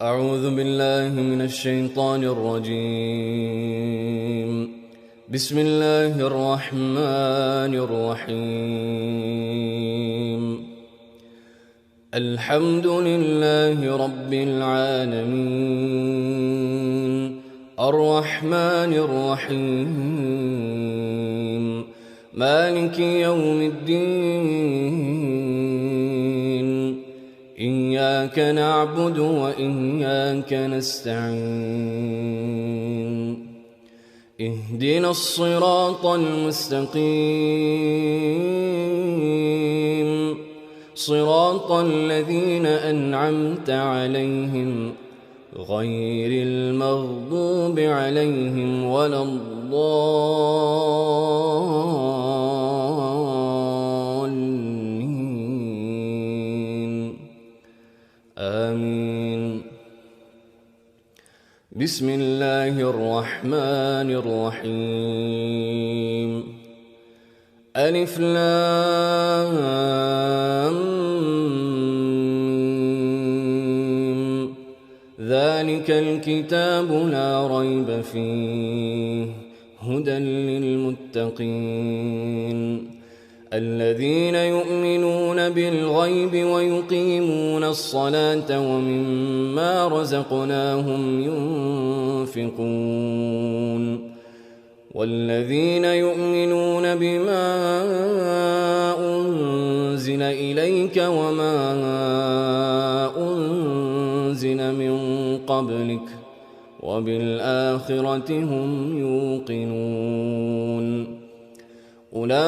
أعوذ بالله من الشيطان الرجيم. بسم الله الرحمن الرحيم. الحمد لله رب العالمين، الرحمن الرحيم، مالك يوم الدين، إياك نعبد وإياك نستعين، اهدنا الصراط المستقيم، صراط الذين أنعمت عليهم غير المغضوب عليهم ولا الضالين، آمين. بسم الله الرحمن الرحيم. ألف لام ميم. ذلك الكتاب لا ريب فيه هدى للمتقين الذين يؤمنون بالغيب ويقيمون الصلاة ومما رزقناهم ينفقون والذين يؤمنون بما أنزل إليك وما أنزل من قبلك وبالآخرة هم يوقنون أولئك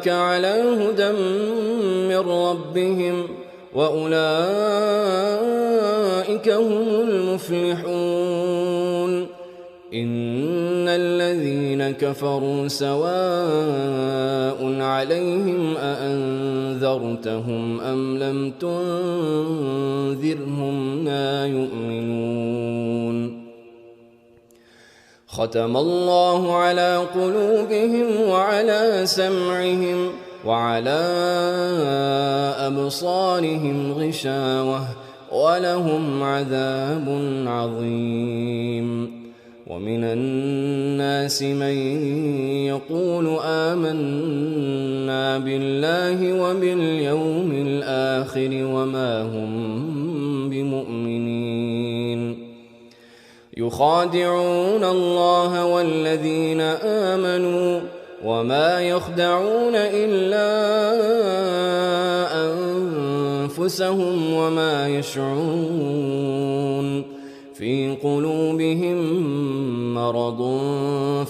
على هدى من ربهم وأولئك هم المفلحون. إن الذين كفروا سواء عليهم أأنذرتهم أم لم تنذرهم لا يؤمنون. ختم الله على قلوبهم وعلى سمعهم وعلى أبصارهم غشاوة ولهم عذاب عظيم. ومن الناس من يقول آمنا بالله وباليوم الآخر وما هم بمؤمنين. يخادعون الله والذين آمنوا وما يخدعون إلا أنفسهم وما يشعرون. في قلوبهم مرض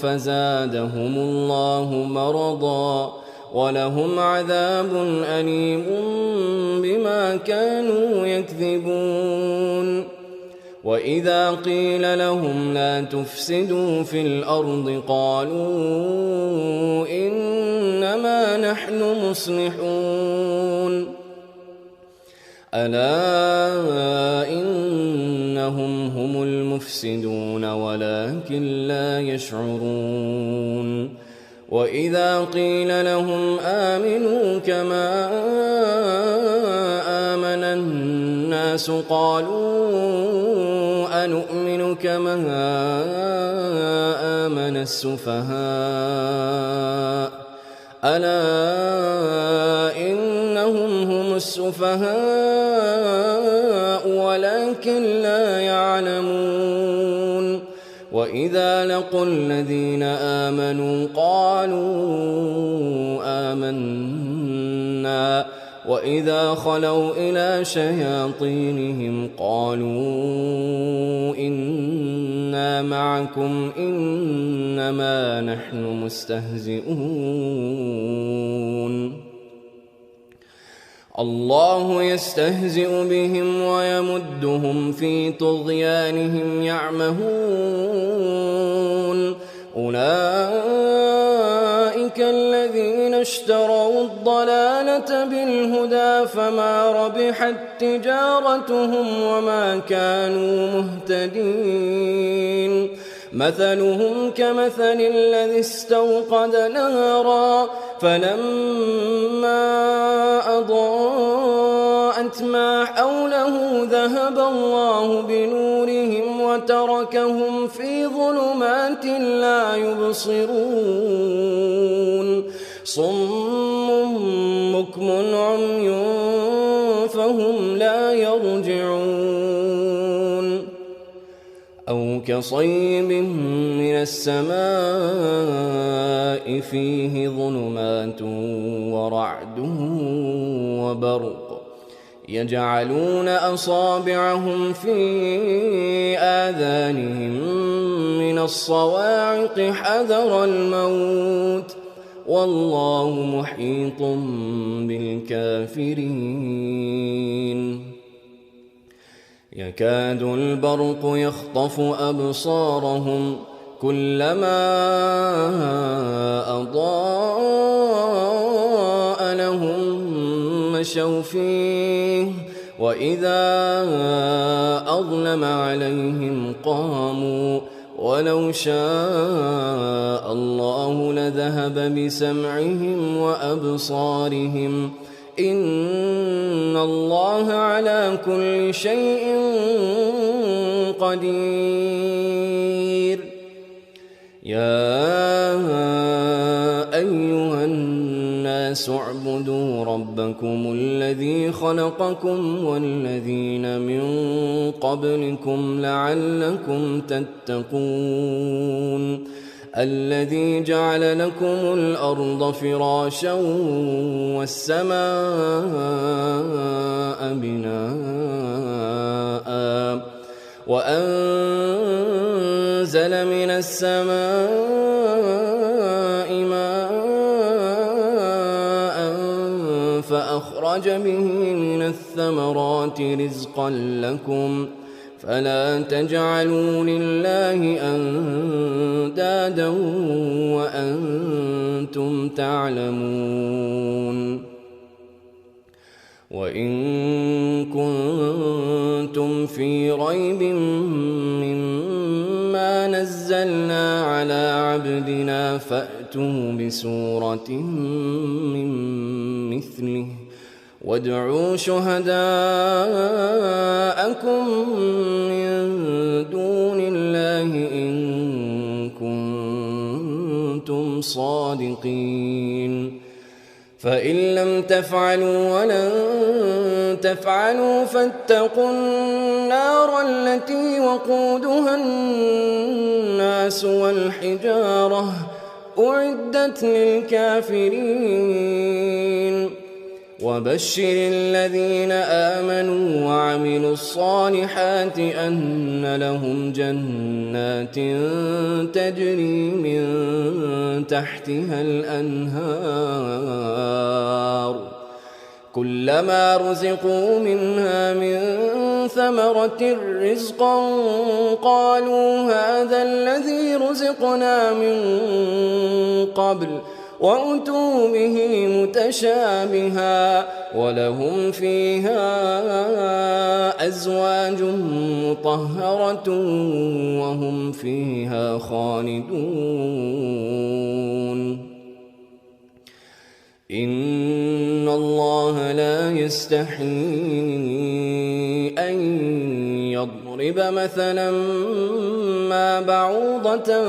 فزادهم الله مرضا ولهم عذاب أليم بما كانوا يكذبون. وإذا قيل لهم لا تفسدوا في الأرض قالوا إنما نحن مصلحون. ألا إنهم هم المفسدون ولكن لا يشعرون. وإذا قيل لهم آمنوا كما آمن الناس قالوا أنؤمن كما آمن السفهاء. ألا إنهم هم السفهاء ولكن لا يعلمون. وإذا لقوا الذين آمنوا قالوا آمنا وإذا خلوا إلى شياطينهم قالوا إنا معكم إنما نحن مستهزئون. الله يستهزئ بهم ويمدهم في طغيانهم يعمهون. أولئك الذين اشتروا الضلالة بالهدى فما ربحت تجارتهم وما كانوا مهتدين. مثلهم كمثل الذي استوقد نارا فلما أضاءت أضاءت ما حوله ذهب الله بنورهم وتركهم في ظلمات لا يبصرون صم بكم عمي فهم لا يرجعون أو كصيب من السماء فيه ظلمات ورعد وبرق يجعلون أصابعهم في آذانهم من الصواعق حذر الموت والله محيط بالكافرين يكاد البرق يخطف أبصارهم كلما أضاء لهم مشوا فيه وإذا أظلم عليهم قاموا ولو شاء الله لذهب بسمعهم وأبصارهم إن الله على كل شيء قدير يا أيها الناس اعبدوا ربكم الذي خلقكم والذين من قبلكم لعلكم تتقون الذي جعل لكم الأرض فراشا والسماء بناء وأنزل من السماء ماء فأخرج به من الثمرات رزقا لكم فلا تجعلوا لله أندادا وأنتم تعلمون وإن كنتم في ريب مما نزلنا على عبدنا فأتوا بسورة من مثله وادعوا شهداءكم من دون الله إن كنتم صادقين فإن لم تفعلوا ولن تفعلوا فاتقوا النار التي وقودها الناس والحجارة أعدت للكافرين وبشر الذين آمنوا وعملوا الصالحات أن لهم جنات تجري من تحتها الأنهار كلما رزقوا منها من ثمرة رزقا قالوا هذا الذي رزقنا من قبل وأتوا به متشابها ولهم فيها أزواج مطهرة وهم فيها خالدون إن الله لا يستحيي أن يضرب مثلا ما بعوضة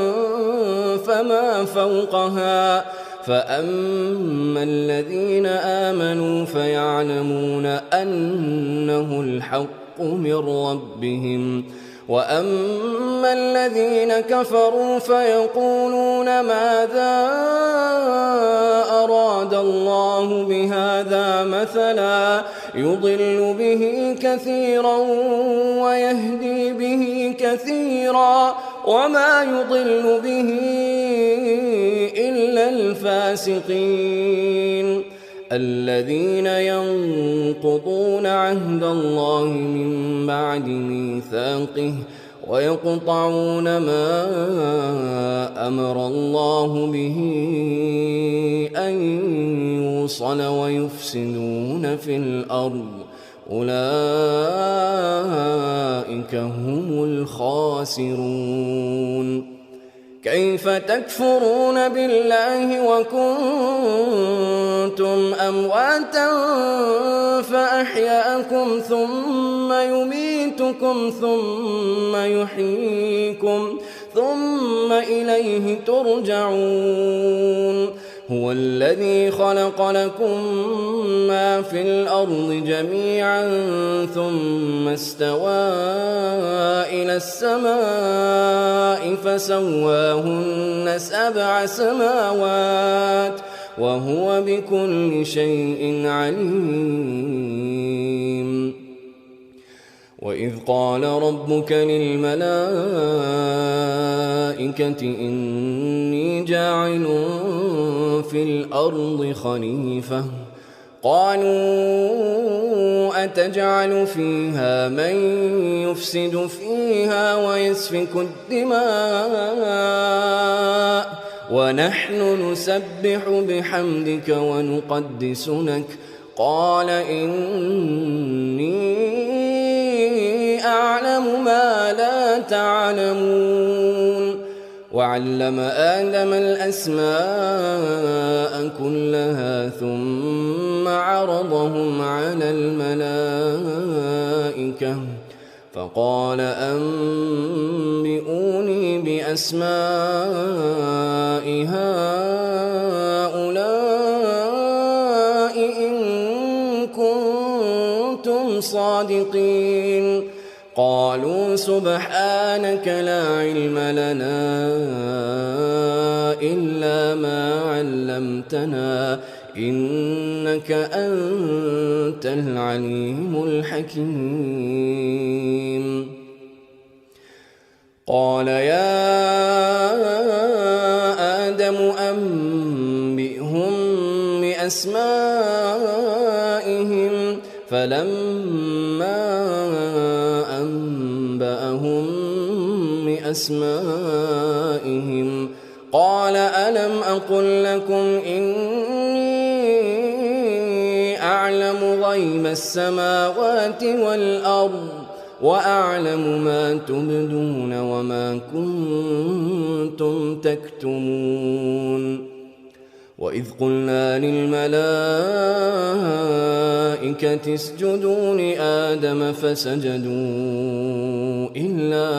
فما فوقها فأما الذين آمنوا فيعلمون أنه الحق من ربهم وأما الذين كفروا فيقولون ماذا أراد الله بهذا مثلا يضل به كثيرا ويهدي به كثيرا وما يضل به إلا الفاسقين الذين ينقضون عهد الله من بعد ميثاقه ويقطعون ما أمر الله به أن يوصل ويفسدون في الأرض أولئك هم الخاسرون كيف تكفرون بالله وكنتم أمواتا فأحياكم ثم يميتكم ثم يحييكم ثم إليه ترجعون هو الذي خلق لكم ما في الأرض جميعا ثم استوى إلى السماء فسواهن 7 سماوات وهو بكل شيء عليم وإذ قال ربك للملائكة إني جاعل في الأرض خليفة قالوا أتجعل فيها من يفسد فيها ويسفك الدماء ونحن نسبح بحمدك ونقدس لك قال إني أعلم ما لا تعلمون وعلم آدم الأسماء كلها ثم عرضهم على الملائكة فقال أنبئوني بأسماء هؤلاء إن كنتم صادقين قالوا سبحانك لا علم لنا إلا ما علمتنا إنك أنت العليم الحكيم قال يا آدم أنبئهم بأسمائهم فلما أنبأهم بأسمائهم قال ألم أقل لكم إني أعلم غيب السماوات والأرض وأعلم ما تبدون وما كنتم تكتمون وإذ قلنا للملائكة اسجدوا لآدم فسجدوا إلا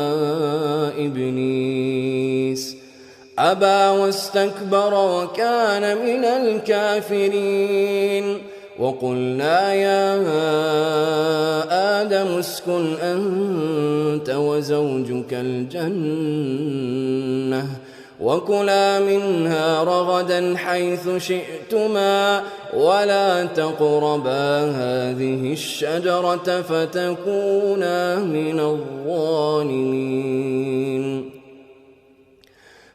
إبليس أبى واستكبر وكان من الكافرين وقلنا يا آدم اسكن أنت وزوجك الجنة وكلا منها رغدا حيث شئتما ولا تقربا هذه الشجرة فتكونا من الظالمين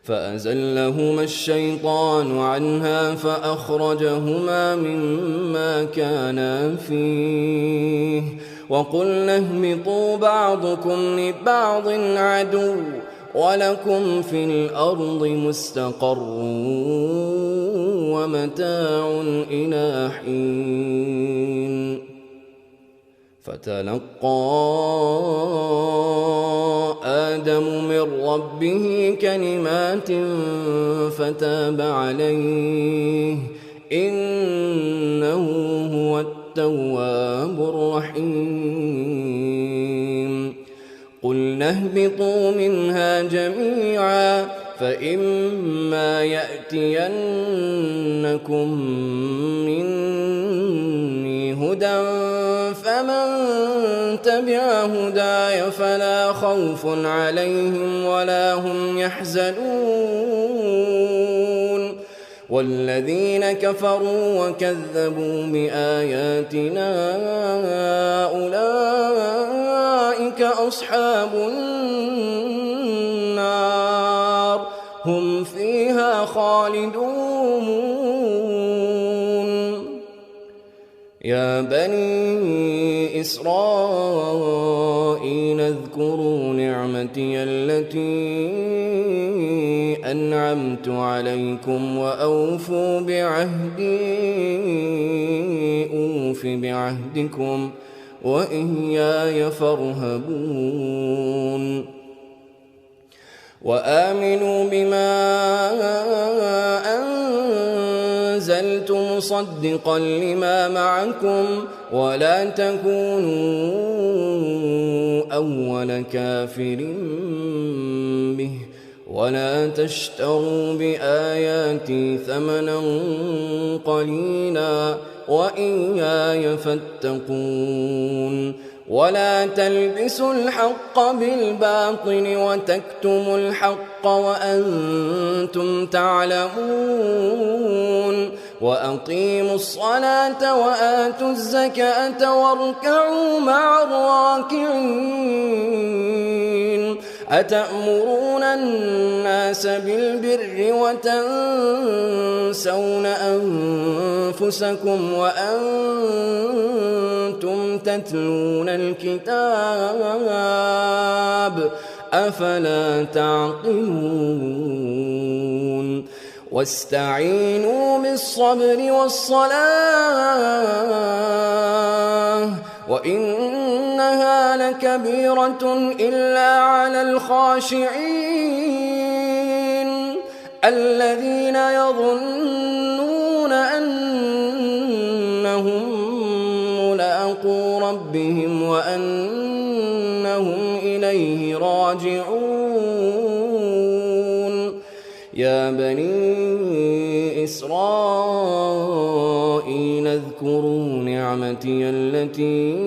فأزلهما الشيطان عنها فأخرجهما مما كانا فيه وقلنا اهبطوا بعضكم لبعض عدو ولكم في الأرض مستقر ومتاع إلى حين فتلقى آدم من ربه كلمات فتاب عليه إنه هو التواب الرحيم قلنا اهبطوا منها جميعا فإما يأتينكم مني هدى فمن تبع هداي فلا خوف عليهم ولا هم يحزنون والذين كفروا وكذبوا بآياتنا أولئك أصحاب النار هم فيها خالدون يا بني إسرائيل اذكروا نعمتي التي أنعمت عليكم وأوفوا بعهدي أوف بعهدكم وإياي فارهبون وآمنوا بما أنزلت مصدقا لما معكم ولا تكونوا أول كافر به ولا تشتروا بآياتي ثمنا قليلا وإياي فاتقون ولا تلبسوا الحق بالباطل وتكتموا الحق وأنتم تعلمون وأقيموا الصلاة وآتوا الزكاة واركعوا مع الراكعين أتأمرون الناس بالبر وتنسون أنفسكم وأنتم تتلون الكتاب أفلا تعقلون واستعينوا بالصبر والصلاة وإنها لكبيرة إلا على الخاشعين الذين يظنون أنهم ملاقو ربهم وأنهم إليه راجعون يا بني إسرائيل اذكروا نعمتي التي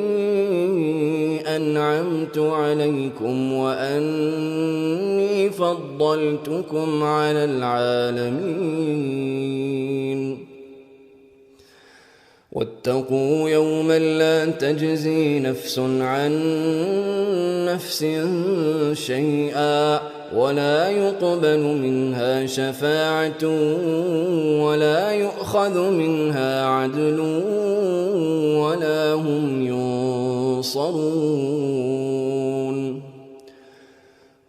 أنعمت عليكم وأني فضلتكم على العالمين واتقوا يوما لا تجزي نفس عن نفس شيئا ولا يقبل منها شفاعة ولا يؤخذ منها عدل ولا هم ينصرون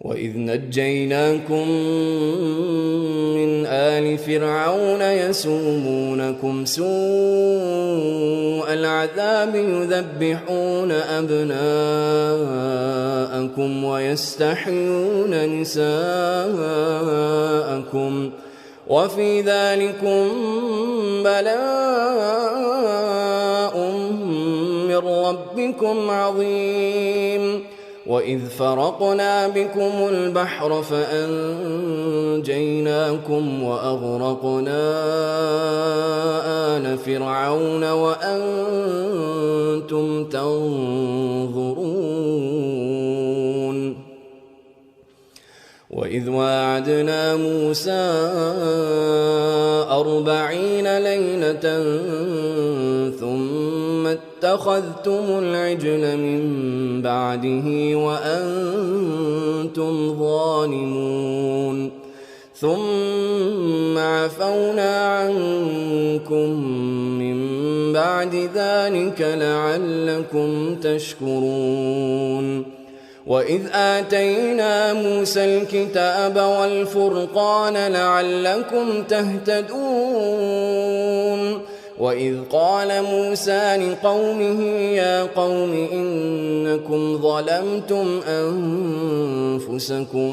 وإذ نجيناكم من آل فرعون يسومونكم سوء العذاب يذبحون أبناءكم ويستحيون نساءكم وفي ذلكم بلاء من ربكم عظيم وإذ فرقنا بكم البحر فأنجيناكم وأغرقنا آل فرعون وأنتم تنظرون وإذ واعدنا موسى 40 ليلة ثم اتخذتم العجل من بعده وأنتم ظالمون ثم عفونا عنكم من بعد ذلك لعلكم تشكرون وإذ آتينا موسى الكتاب والفرقان لعلكم تهتدون وإذ قال موسى لقومه يا قوم إنكم ظلمتم أنفسكم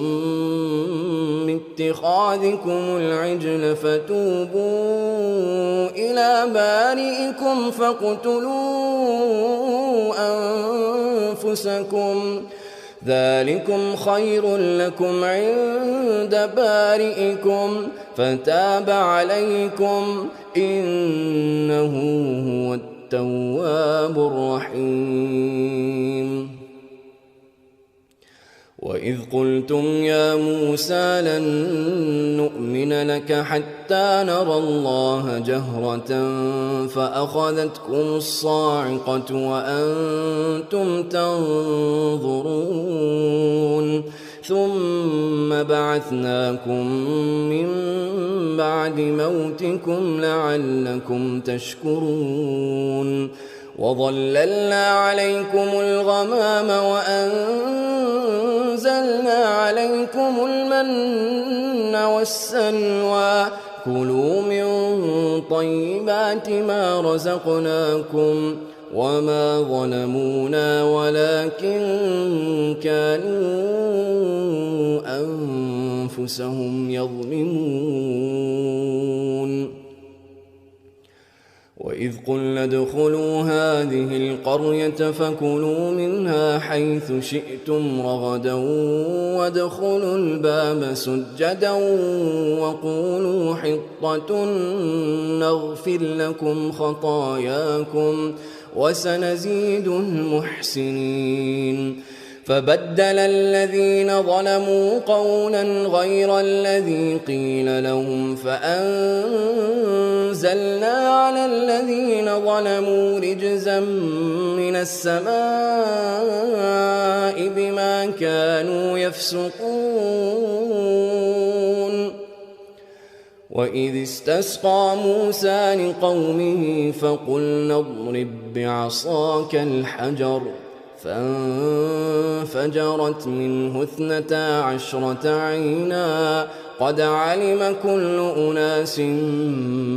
باتخاذكم العجل فتوبوا إلى بارئكم فاقتلوا أنفسكم ذلكم خير لكم عند بارئكم فتاب عليكم إنه هو التواب الرحيم وإذ قلتم يا موسى لن نؤمن لك حتى نرى الله جهرة فأخذتكم الصاعقة وأنتم تنظرون ثم بعثناكم من بعد موتكم لعلكم تشكرون وظللنا عليكم الغمام وأنزلنا عليكم المن والسلوى كلوا من طيبات ما رزقناكم وما ظلمونا ولكن كانوا أنفسهم يظلمون. وإذ قلنا ادخلوا هذه القرية فكلوا منها حيث شئتم رغدا وادخلوا الباب سجدا وقولوا حطة نغفر لكم خطاياكم وسنزيد المحسنين. فبدل الذين ظلموا قولا غير الذي قيل لهم فأنزلنا على الذين ظلموا رجزا من السماء بما كانوا يفسقون. وإذ استسقى موسى لقومه فقلنا اضرب بعصاك الحجر فانفجرت منه 12 عينا قد علم كل أناس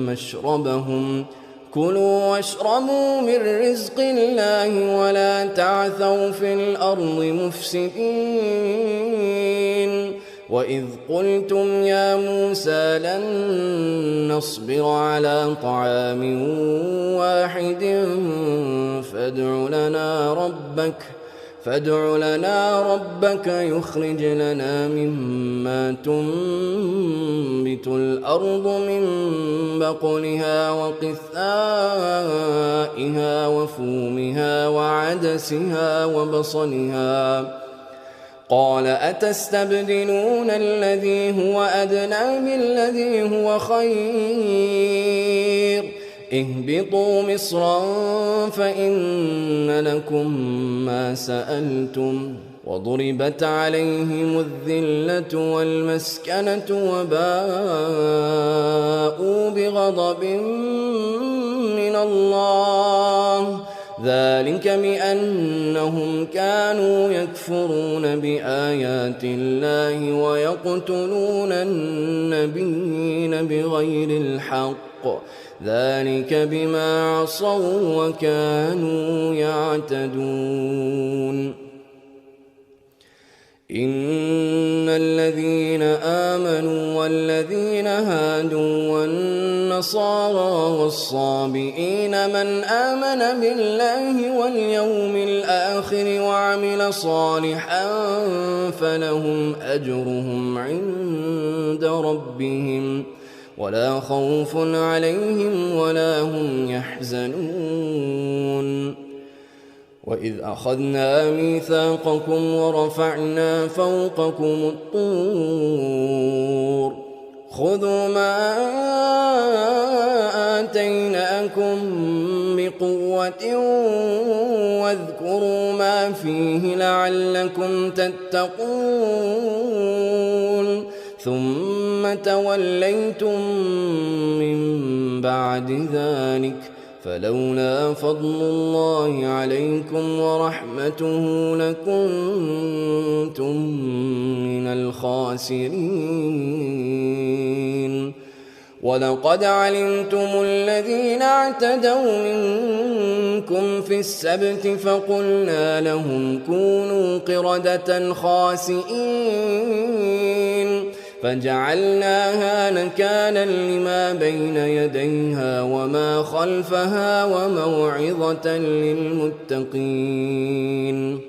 مشربهم كلوا واشربوا من رزق الله ولا تعثوا في الأرض مفسدين. وإذ قلتم يا موسى لن نصبر على طعام واحد فادع لنا ربك يخرج لنا مما تنبت الأرض من بقلها وقثائها وفومها وعدسها وبصلها. قال أتستبدلون الذي هو أدنى بالذي هو خير اهبطوا مصرا فإن لكم ما سألتم وضربت عليهم الذلة والمسكنة وباءوا بغضب من الله ذلك بأنهم كانوا يكفرون بآيات الله ويقتلون النبيين بغير الحق ذلك بما عصوا وكانوا يعتدون. إن الذين آمنوا والذين هادوا والنصارى والصابئين من آمن بالله واليوم الآخر وعمل صالحا فلهم أجرهم عند ربهم ولا خوف عليهم ولا هم يحزنون. وإذ أخذنا ميثاقكم ورفعنا فوقكم الطور خذوا ما آتيناكم بقوة واذكروا ما فيه لعلكم تتقون ثم توليتم من بعد ذلك فلولا فضل الله عليكم ورحمته لكنتم من الخاسرين. ولقد علمتم الذين اعتدوا منكم في السبت فقلنا لهم كونوا قردة خاسئين فجعلناها نكالا لما بين يديها وما خلفها وموعظة للمتقين.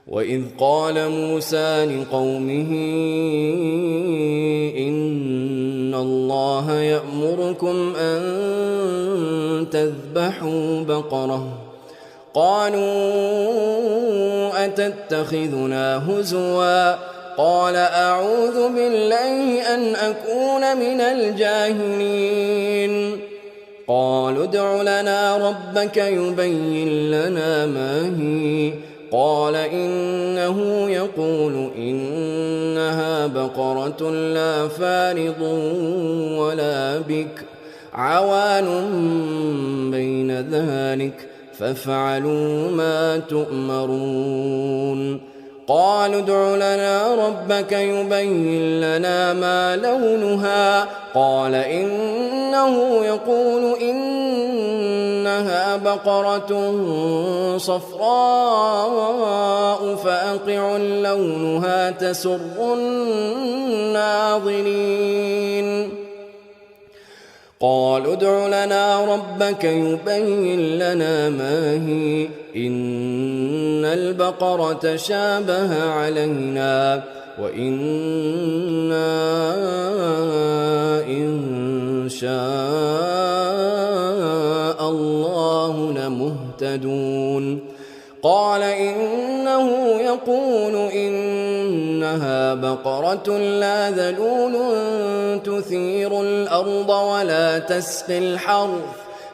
وإذ قال موسى لقومه إن الله يأمركم أن تذبحوا بقرة قالوا أتتخذنا هزوا قال أعوذ بالله أن أكون من الجاهلين. قالوا ادع لنا ربك يبين لنا ما هي قال إنه يقول إنها بقرة لا فارض ولا بكر عوان بين ذلك فافعلوا ما تؤمرون. قالوا ادع لنا ربك يبين لنا ما لونها قال إنه يقول إنها إنها بقرة صفراء فاقع لونها تسر الناظرين قالوا ادع لنا ربك يبين لنا ما هي إن البقرة شابه علينا وإنا إن شاء الله لمهتدون قال إنه يقول إنها بقرة لا ذلول تثير الأرض ولا تسقي الحرث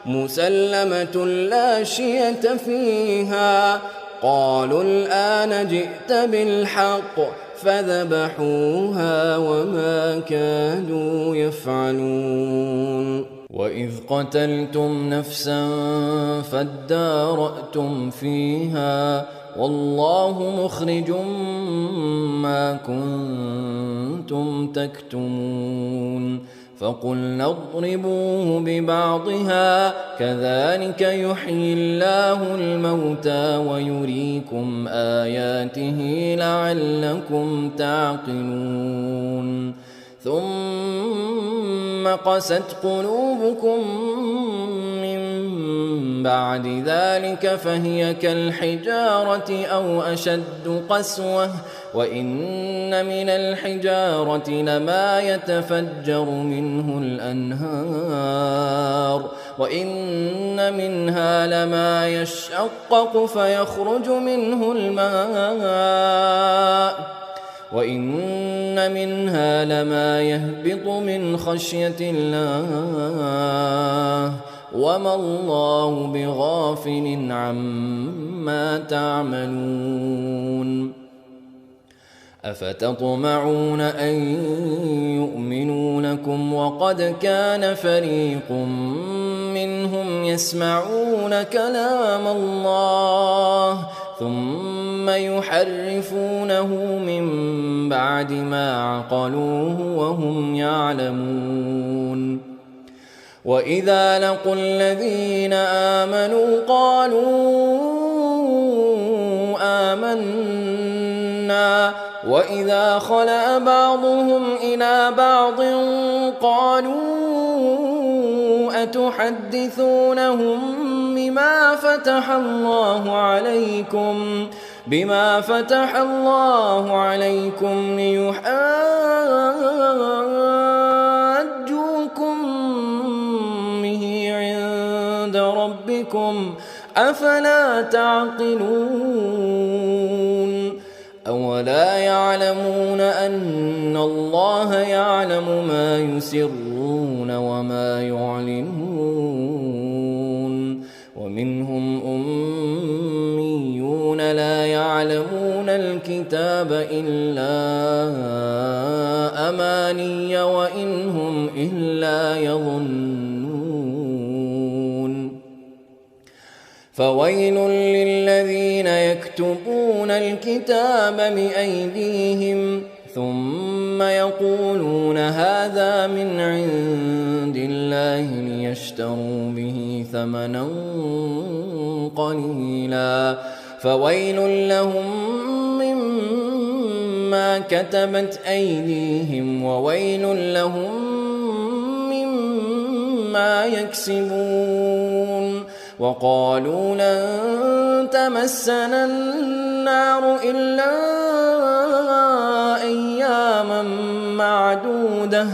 مسلمة لا شية فيها قالوا الآن جئت بالحق فذبحوها وما كادوا يفعلون وإذ قتلتم نفسا فادارأتم فيها والله مخرج ما كنتم تكتمون فقلنا اضربوه ببعضها كذلك يحيي الله الموتى ويريكم آياته لعلكم تعقلون ثم قست قلوبكم من بعد ذلك فهي كالحجارة أو أشد قسوة وإن من الحجارة لما يتفجر منه الأنهار وإن منها لما يشقق فيخرج منه الماء وإن منها لما يهبط من خشية الله وما الله بغافل عما تعملون أفتطمعون أن يؤمنوا لكم وقد كان فريق منهم يسمعون كلام الله ثم يحرفونه من بعد ما عقلوه وهم يعلمون وإذا لقوا الذين آمنوا قالوا آمنا وإذا خلا بعضهم إلى بعض قالوا أتحدثونهم بما فتح الله عليكم ليحاجوكم به عند ربكم أفلا تعقلون أولا يعلمون أن الله يعلم ما يسرون وما يعلنون ومنهم أميون لا يعلمون الكتاب إلا أماني وإن هم إلا يظنون فويل للذين يكتبون الكتاب بأيديهم ثم يقولون هذا من عند الله ليشتروا به ثمنا قليلا فويل لهم مما كتبت أيديهم وويل لهم مما يكسبون وقالوا لن تمسنا النار إلا أياما معدودة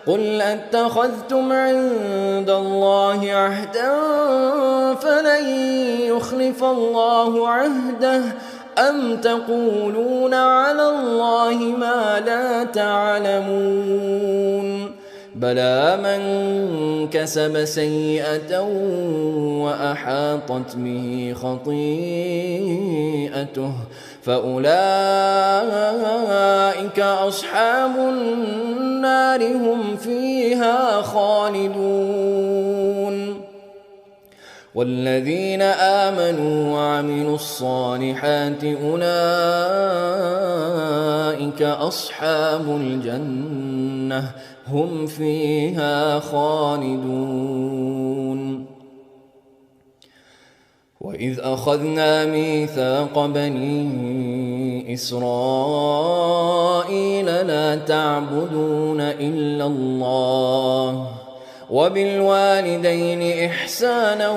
قل أتخذتم عند الله عهدا فلن يخلف الله عهده أم تقولون على الله ما لا تعلمون بلى من كسب سيئة وأحاطت به خطيئته فأولئك أصحاب النار هم فيها خالدون والذين آمنوا وعملوا الصالحات أولئك أصحاب الجنة هم فيها خالدون وإذ أخذنا ميثاق بني إسرائيل لا تعبدون إلا الله وبالوالدين إحسانا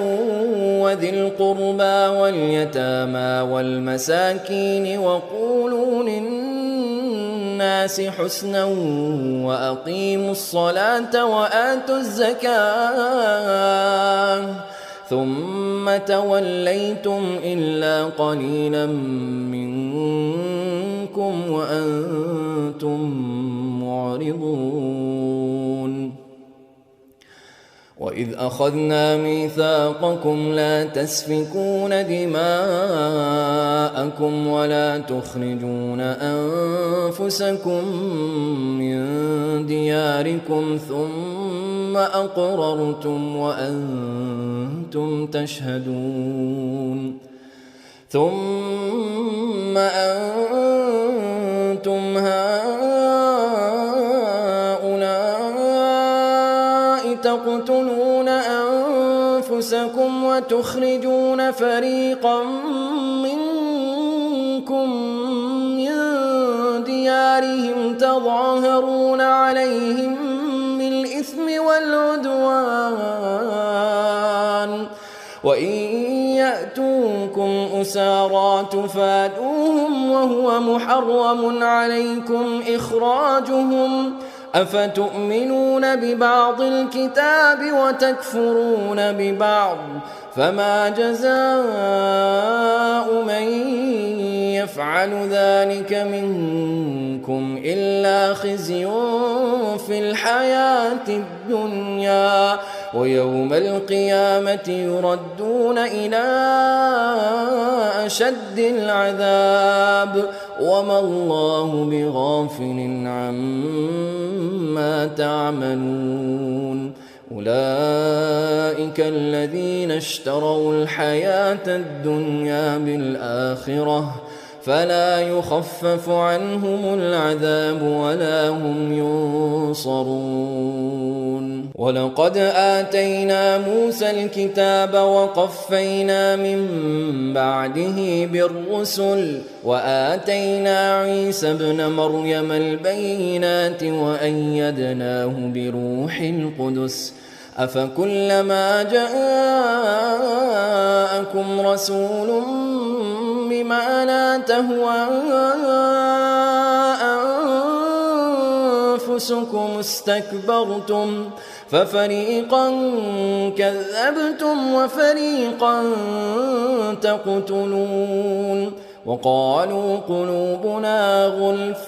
وذي القربى واليتامى والمساكين وقولوا للناس حسنا وأقيموا الصلاة وآتوا الزكاة ثم توليتم إلا قليلا منكم وأنتم معرضون وإذ أخذنا ميثاقكم لا تسفكون دماءكم ولا تخرجون أنفسكم من دياركم ثم أقررتم وأنتم تشهدون ثم أنتم هؤلاء تقتلون أنفسكم وتخرجون فريقا منكم من ديارهم تظاهرون عليهم بالإثم والعدوان وإن يأتوكم أسارى تفادوهم وهو محرم عليكم إخراجهم أفتؤمنون ببعض الكتاب وتكفرون ببعض فما جزاء من يفعل ذلك منكم إلا خزي في الحياة الدنيا ويوم القيامة يردون إلى أشد العذاب وما الله بغافل عما تعملون أولئك الذين اشتروا الحياة الدنيا بالآخرة فلا يخفف عنهم العذاب ولا هم ينصرون ولقد آتينا موسى الكتاب وقفينا من بعده بالرسل وآتينا عيسى ابن مريم البينات وأيدناه بروح القدس أفكلما جاءكم رسول بما لا تهوى أنفسكم استكبرتم ففريقا كذبتم وفريقا تقتلون وقالوا قلوبنا غلف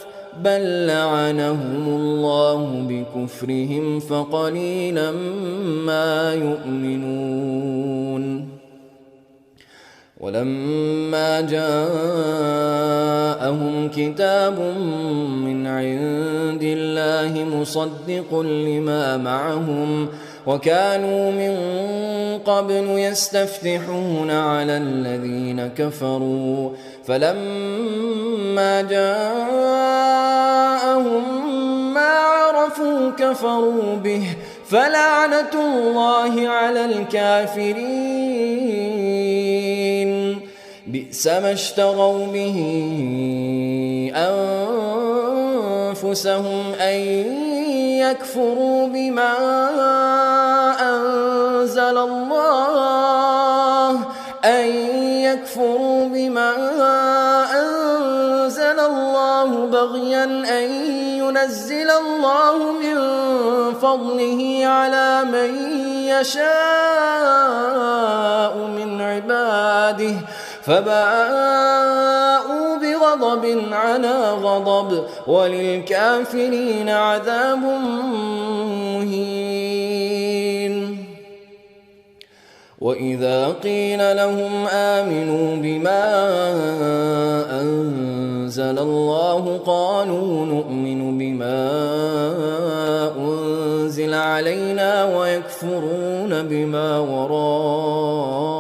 بل لعنهم الله بكفرهم فقليلا ما يؤمنون ولما جاءهم كتاب من عند الله مصدق لما معهم وكانوا من قبل يستفتحون على الذين كفروا فلما جاءهم ما عرفوا كفروا به فلعنة الله على الكافرين بئس ما اشتروا به أنفسهم أن يكفروا بما أنزل الله بغيا أن ينزل الله من فضله على من يشاء من عباده فباءوا بغضب على غضب وللكافرين عذاب مهين وإذا قيل لهم آمنوا بما أنزل الله قالوا نؤمن بما أنزل علينا ويكفرون بما وراءه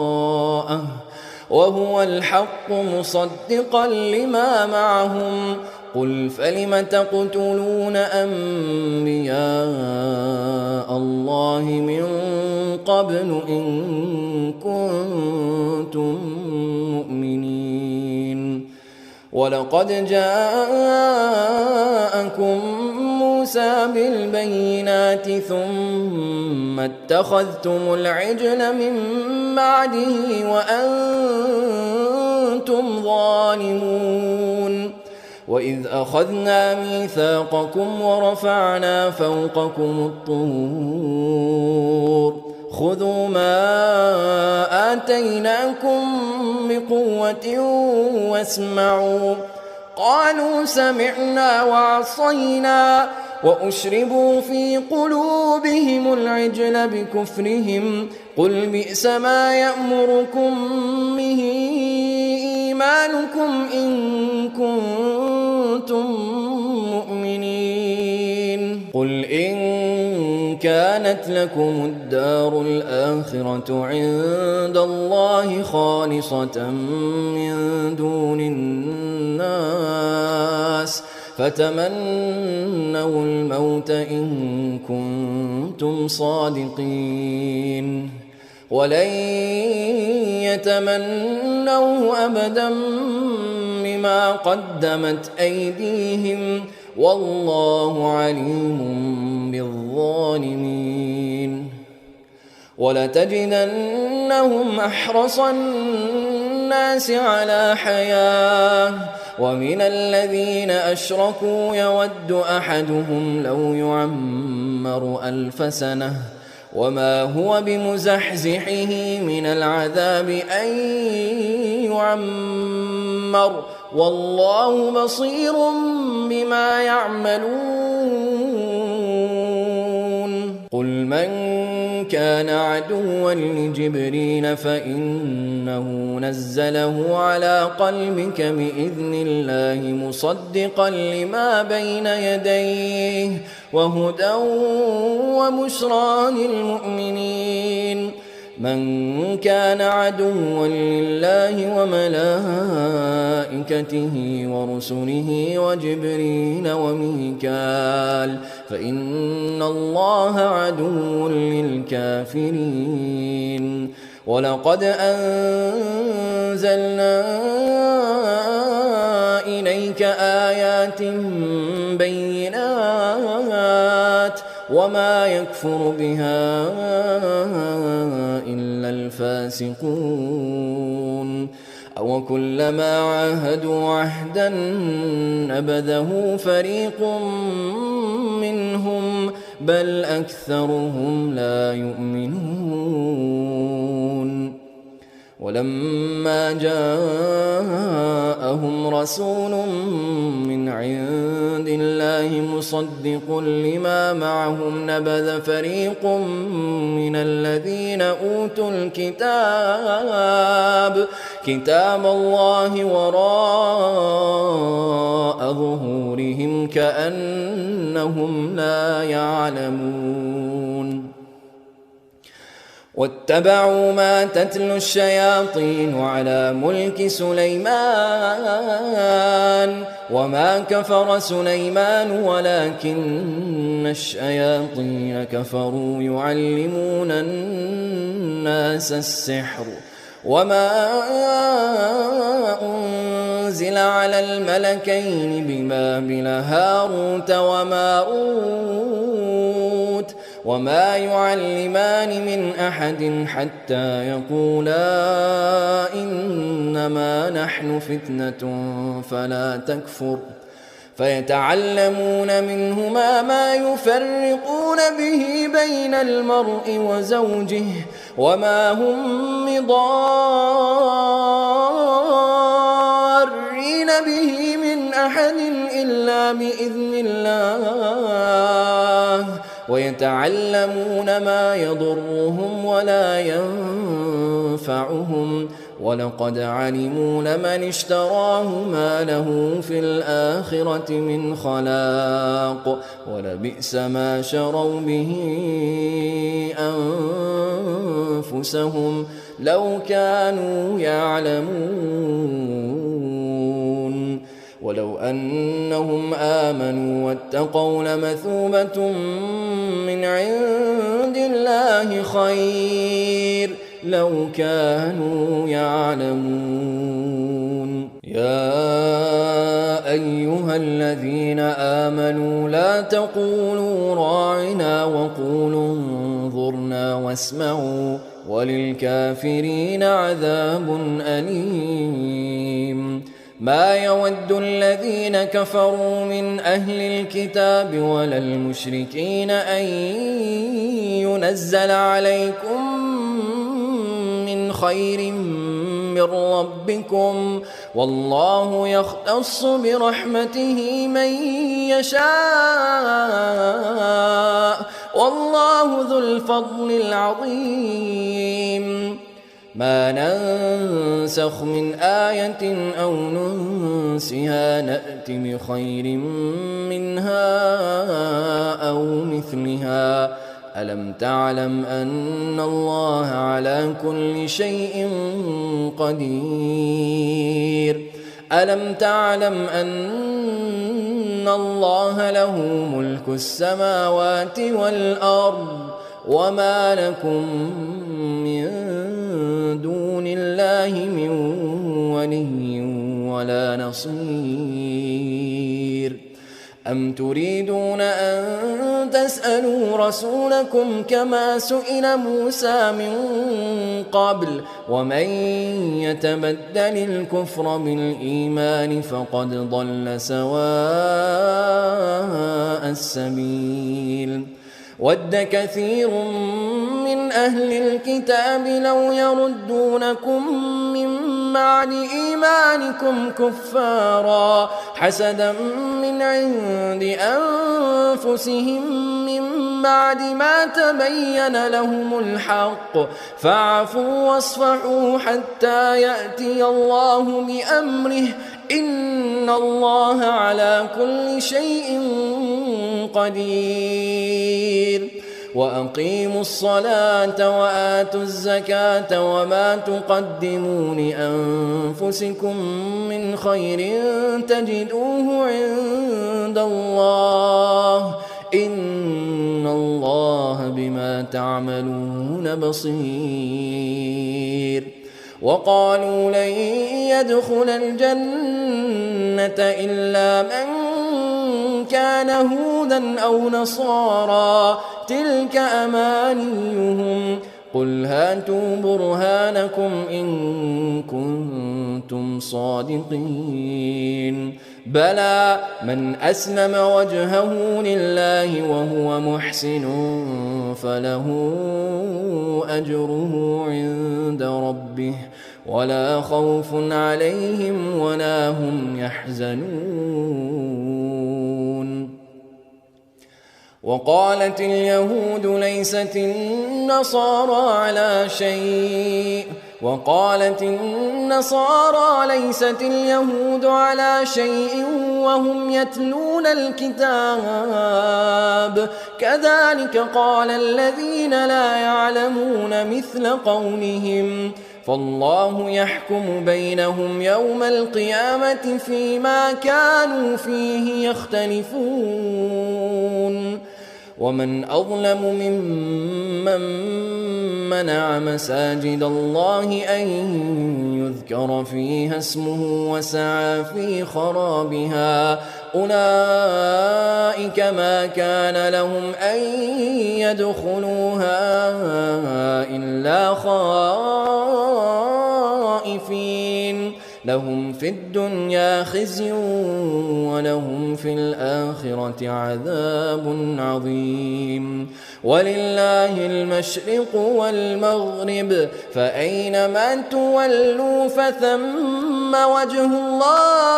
وهو الحق مصدقا لما معهم قل فلم تقتلون أنبياء الله من قبل إن كنتم مؤمنين ولقد جاءكم موسى بالبينات ثم اتخذتم العجل من بعده وأنتم ظالمون وإذ أخذنا ميثاقكم ورفعنا فوقكم الطور خذوا ما آتيناكم بقوة واسمعوا قالوا سمعنا وعصينا وأشربوا في قلوبهم العجل بكفرهم قل بئس ما يأمركم به إيمانكم إن كنتم مؤمنين قل إن كانت لكم الدار الآخرة عند الله خالصة من دون الناس فتمنوا الموت إن كنتم صادقين ولن يتمنوه أبدا بما قدمت أيديهم والله عليم بالظالمين ولتجدنهم أحرص الناس على حياة ومن الذين أشركوا يود أحدهم لو يعمر 1000 سنة وما هو بمزحزحه من العذاب أن يعمر والله بصير بما يعملون قل من كان عدوا لجبريل فإنه نزله على قلبك بإذن الله مصدقا لما بين يديه وهدى وبشرى للمؤمنين من كان عدوا لله وملائكته ورسله وجبريل وميكال فإن الله عدو للكافرين ولقد أنزلنا إليك آيات بينات وما يكفر بها إلا الفاسقون أو كلما عاهدوا عهدا نبذه فريق منهم بل أكثرهم لا يؤمنون ولما جاءهم رسول من عند الله مصدق لما معهم نبذ فريق من الذين أوتوا كتاب الله وراء ظهورهم كأنهم لا يعلمون واتبعوا ما تتلو الشياطين على ملك سليمان وما كفر سليمان ولكن الشياطين كفروا يعلمون الناس السحر وما أنزل على الملكين ببابل هاروت وماروت وما يعلمان من أحد حتى يقولا إنما نحن فتنة فلا تكفر فيتعلمون منهما ما يفرقون به بين المرء وزوجه وما هم بضارين به من أحد إلا بإذن الله ويتعلمون ما يضرهم ولا ينفعهم ولقد علموا لمن اشتراه ما له في الآخرة من خلاق ولبئس ما شروا به أنفسهم لو كانوا يعلمون ولو أنهم آمنوا واتقوا لمثوبة من عند الله خير لو كانوا يعلمون. يا أيها الذين آمنوا لا تقولوا راعنا وقولوا انظرنا واسمعوا وللكافرين عذاب أليم. ما يود الذين كفروا من أهل الكتاب ولا المشركين أن ينزل عليكم من خير من ربكم والله يختص برحمته من يشاء والله ذو الفضل العظيم. ما ننسخ من آية أو ننسها نأت بخير منها أو مثلها. ألم تعلم أن الله على كل شيء قدير؟ ألم تعلم أن الله له ملك السماوات والأرض وما لكم من دون الله من ولي ولا نصير. أم تريدون أن تسألوا رسولكم كما سئل موسى من قبل ومن يتبدل الكفر بالإيمان فقد ضل سواء السبيل. ود كثير من أهل الكتاب لو يردونكم من بعد إيمانكم كفارا حسدا من عند أنفسهم من بعد ما تبين لهم الحق فاعفوا واصفحوا حتى يأتي الله بأمره إن الله على كل شيء قدير. وأقيموا الصلاة وآتوا الزكاة وما تقدموا لأنفسكم من خير تجدوه عند الله إن الله بما تعملون بصير. وقالوا لن يدخل الجنة إلا من كان هودا أو نصارى تلك أمانيهم قل هاتوا برهانكم إن كنتم صادقين. بلى من أسلم وجهه لله وهو محسن فله أجره عند ربه ولا خوف عليهم ولا هم يحزنون. وقالت اليهود ليست النصارى على شيء وقالت النصارى ليست اليهود على شيء وهم يتلون الكتاب كذلك قال الذين لا يعلمون مثل قولهم فالله يحكم بينهم يوم القيامة فيما كانوا فيه يختلفون. ومن أظلم ممن منع مساجد الله أن يذكر فيها اسمه وسعى في خرابها أولئك ما كان لهم أن يدخلوها إلا خائفين لهم في الدنيا خزي ولهم في الآخرة عذاب عظيم. ولله المشرق والمغرب فأينما تولوا فثم وجه الله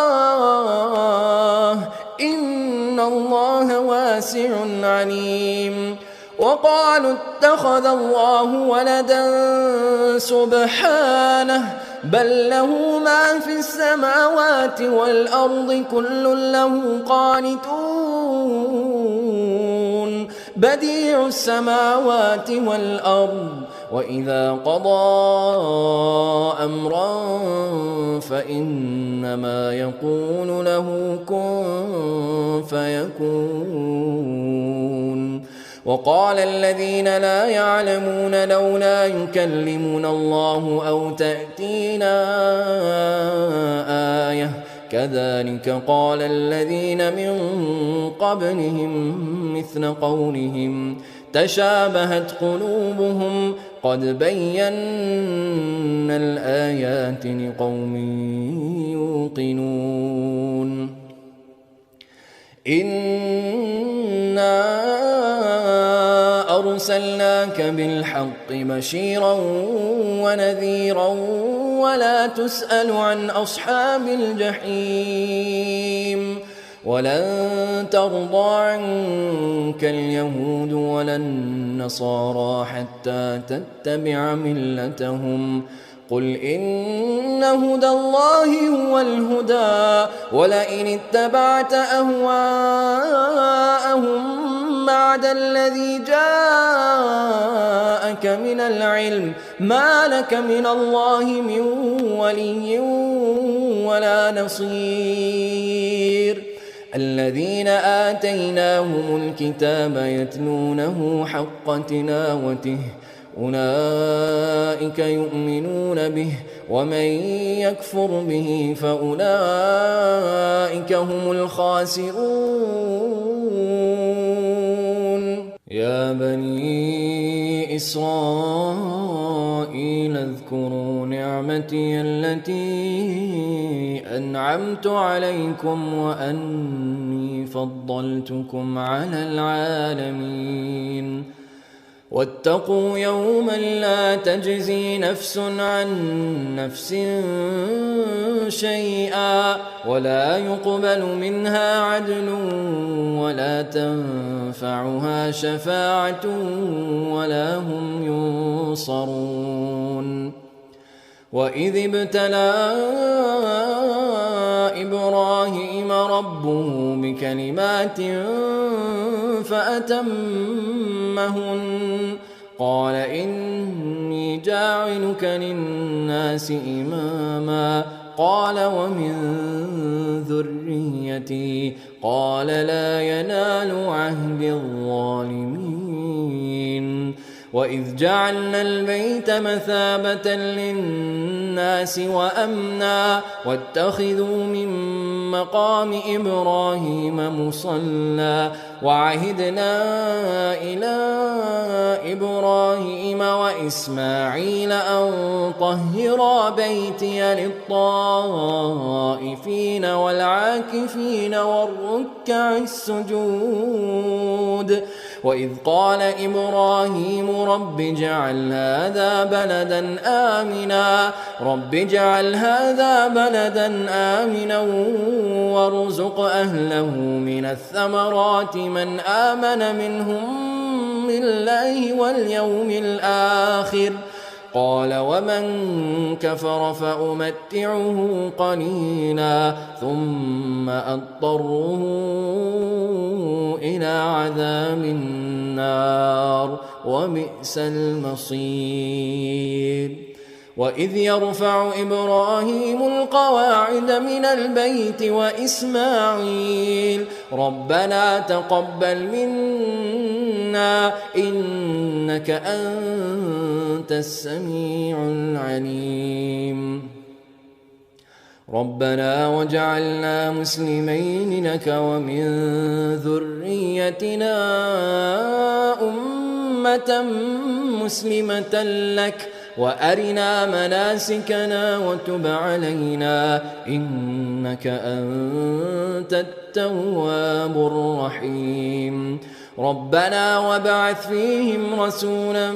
إن الله واسع عليم. وقالوا اتخذ الله ولدا سبحانه بل له ما في السماوات والأرض كل له قانتون بديع السماوات والأرض وإذا قضى أمرا فإنما يقول له كن فيكون. وقال الذين لا يعلمون لولا يكلمنا الله أو تأتينا آية كذلك قال الذين من قبلهم مثل قولهم تشابهت قلوبهم قد بينا الآيات لقوم يوقنون. إنا أرسلناك بالحق بشيرا ونذيرا ولا تسأل عن أصحاب الجحيم. ولن ترضى عنك اليهود ولا النصارى حتى تتبع ملتهم قل إن هدى الله هو الهدى ولئن اتبعت أهواءهم بعد الذي جاءك من العلم ما لك من الله من ولي ولا نصير. الذين آتيناهم الكتاب يتلونه حق تلاوته أولئك يؤمنون به ومن يكفر به فأولئك هم الخاسرون. يا بني إسرائيل اذكروا نعمتي التي أنعمت عليكم وأني فضلتكم على العالمين. واتقوا يوما لا تجزي نفس عن نفس شيئا ولا يقبل منها عدل ولا تنفعها شفاعة ولا هم ينصرون. وإذ ابتلى إبراهيم ربه بكلمات فأتمهن قال إني جاعلك للناس إماما قال ومن ذريتي قال لا ينال عهد الظالمين. وإذ جعلنا البيت مثابة للناس وأمنا واتخذوا من مقام إبراهيم مصلى وعهدنا إلى إبراهيم وإسماعيل أن طهرا بيتي للطائفين والعاكفين والركع السجود. وإذ قال إبراهيم رب اجعل هذا بلدا آمنا وارزق أهله من الثمرات من آمن منهم بالله واليوم الآخر قال ومن كفر فأمتعه قليلا ثم أضطره إلى عذاب النار وبئس المصير. وإذ يرفع إبراهيم القواعد من البيت وإسماعيل ربنا تقبل منا إنك أنت السميع العليم. ربنا وجعلنا مسلمين لك ومن ذريتنا أمة مسلمة لك وأرنا مناسكنا وتب علينا إنك أنت التواب الرحيم. ربنا وابعث فيهم رسولا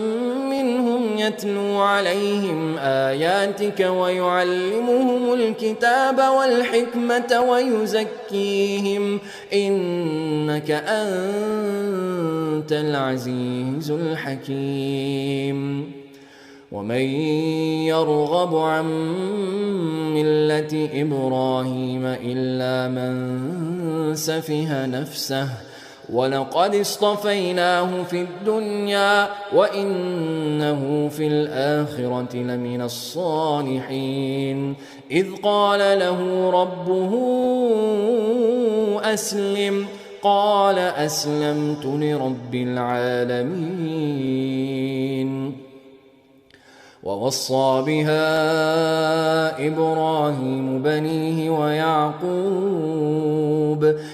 منهم يتلو عليهم آياتك ويعلمهم الكتاب والحكمة ويزكيهم إنك أنت العزيز الحكيم. ومن يرغب عن ملة إبراهيم إلا من سفه نفسه ولقد اصطفيناه في الدنيا وإنه في الآخرة لمن الصالحين إذ قال له ربه أسلم قال أسلمت لرب العالمين ووصى بها إبراهيم بنيه ويعقوب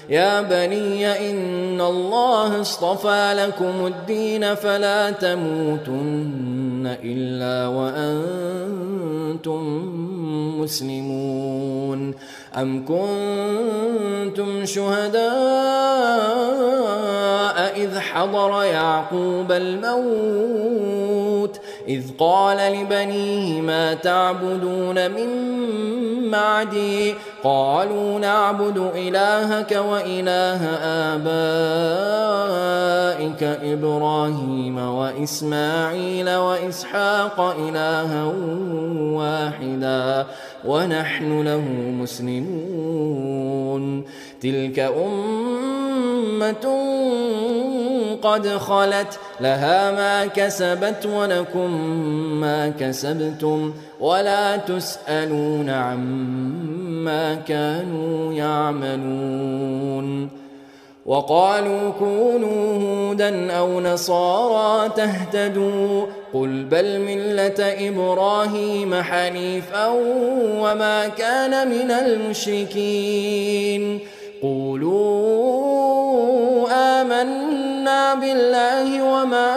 يا بني إن الله اصطفى لكم الدين فلا تموتن إلا وأنتم مسلمون أم كنتم شهداء إذ حضر يعقوب الموت إذ قال لبنيه ما تعبدون من بعدي قالوا نعبد إلهك وإله آبائك إبراهيم وإسماعيل وإسحاق إلها واحدا ونحن له مسلمون تلك أمة قد خلت لها ما كسبت ولكم ما كسبتم ولا تسألون عما كانوا يعملون وقالوا كونوا هودا أو نصارى تهتدوا قل بل ملة إبراهيم حنيفا وما كان من المشركين قولوا آمنا بالله وما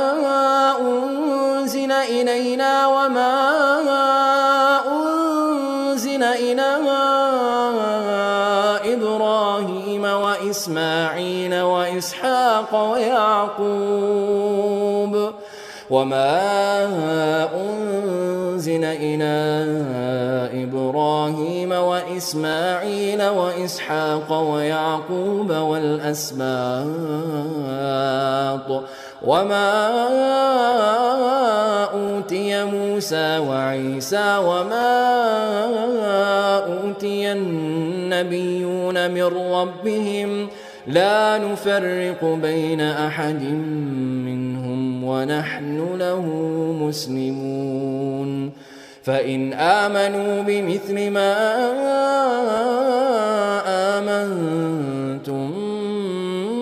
أنزل إلينا وما أنزل إلى إبراهيم وإسماعيل وإسحاق ويعقوب وما أنزل إلى إبراهيم وإسماعيل وإسحاق ويعقوب والأسباط وما أوتي موسى وعيسى وما أوتي النبيون من ربهم لا نفرق بين أحد منهم ونحن له مسلمون فإن آمنوا بمثل ما آمنتم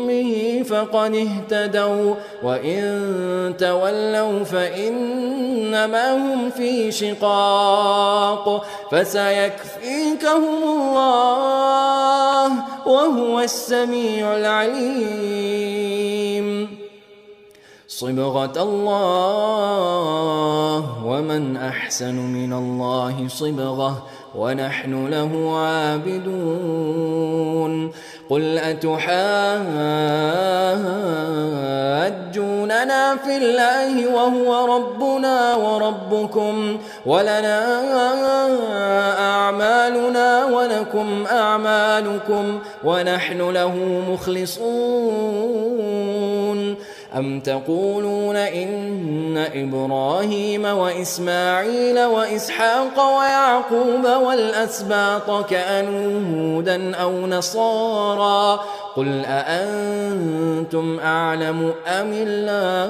به فقد اهتدوا وإن تولوا فإنما هم في شقاق فسيكفيكهم الله وهو السميع العليم صبغة الله ومن أحسن من الله صبغة ونحن له عابدون قل أتحاجوننا في الله وهو ربنا وربكم ولنا أعمالنا ولكم أعمالكم ونحن له مخلصون أم تقولون إن إبراهيم وإسماعيل وإسحاق ويعقوب والأسباط كانوا هودا أو نصارى قل أأنتم أعلم أم الله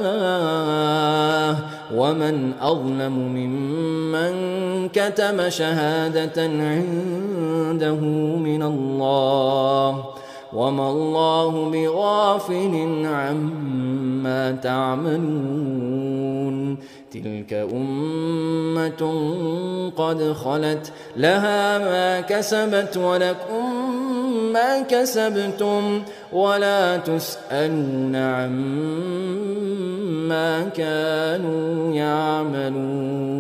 ومن أظلم ممن كتم شهادة عنده من الله وما الله بغافل عما تعملون تلك أمة قد خلت لها ما كسبت ولكم ما كسبتم ولا تسألون عما كانوا يعملون